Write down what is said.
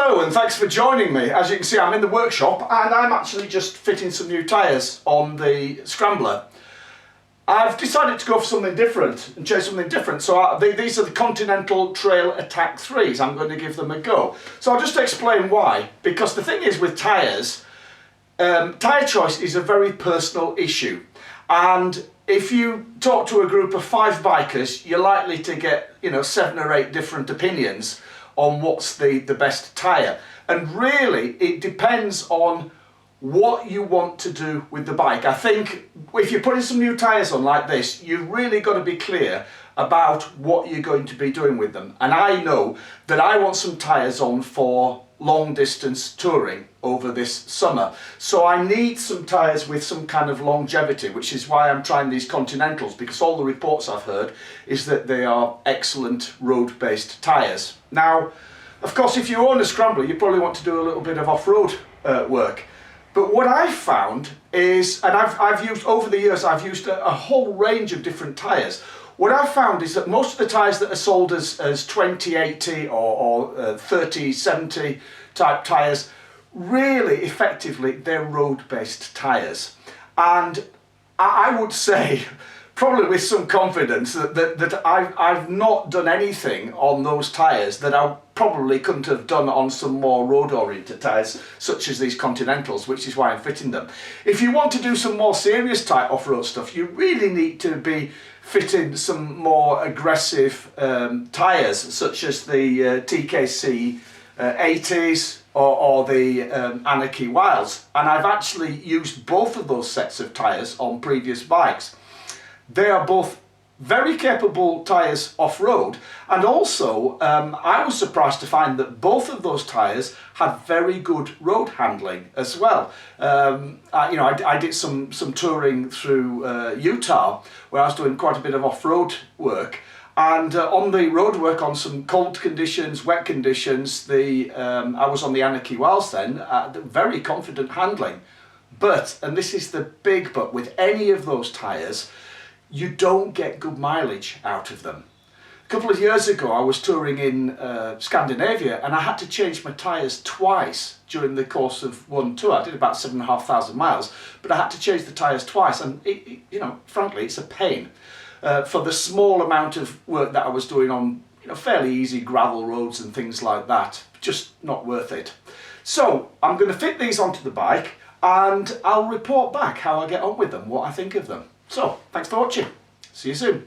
Hello and thanks for joining me. As you can see, I'm in the workshop and I'm actually just fitting some new tyres on the Scrambler. I've decided to go for something different and chase something different, so these are the Continental Trail Attack 3s. I'm going to give them a go. So I'll just explain why, because the thing is with tyres, tyre choice is a very personal issue, and if you talk to a group of 5 bikers, you're likely to get 7 or 8 different opinions on what's the best tyre. And really it depends on what you want to do with the bike. I think if you're putting some new tyres on like this, you've really got to be clear about what you're going to be doing with them. And I know that I want some tyres on for long distance touring over this summer, so I need some tyres with some kind of longevity, which is why I'm trying these Continentals, because all the reports I've heard is that they are excellent road-based tyres. Now, of course, if you own a Scrambler, you probably want to do a little bit of off-road work. But what I've found is, and I've used over the years, I've used a whole range of different tyres. What I've found is that most of the tyres that are sold as 2080 or 3070 type tyres, really effectively they're road-based tyres. And I would say, probably with some confidence, that I've not done anything on those tyres that I probably couldn't have done on some more road-oriented tyres, such as these Continentals, which is why I'm fitting them. If you want to do some more serious type off-road stuff, you really need to be fitting some more aggressive tyres, such as the TKC 80s or the Anakee Wilds. And I've actually used both of those sets of tyres on previous bikes. They are both very capable tyres off-road, and also I was surprised to find that both of those tyres had very good road handling as well. I did some touring through Utah, where I was doing quite a bit of off-road work, and on the road work, on some cold conditions, wet conditions, I was on the Anakee Wilds then, very confident handling. But, and this is the big but, with any of those tyres, you don't get good mileage out of them. A couple of years ago I was touring in Scandinavia, and I had to change my tyres twice during the course of one tour. I did about 7,500 miles, but I had to change the tyres twice, and frankly it's a pain. For the small amount of work that I was doing on fairly easy gravel roads and things like that, just not worth it. So I'm going to fit these onto the bike and I'll report back how I get on with them, what I think of them. So, thanks for watching. See you soon.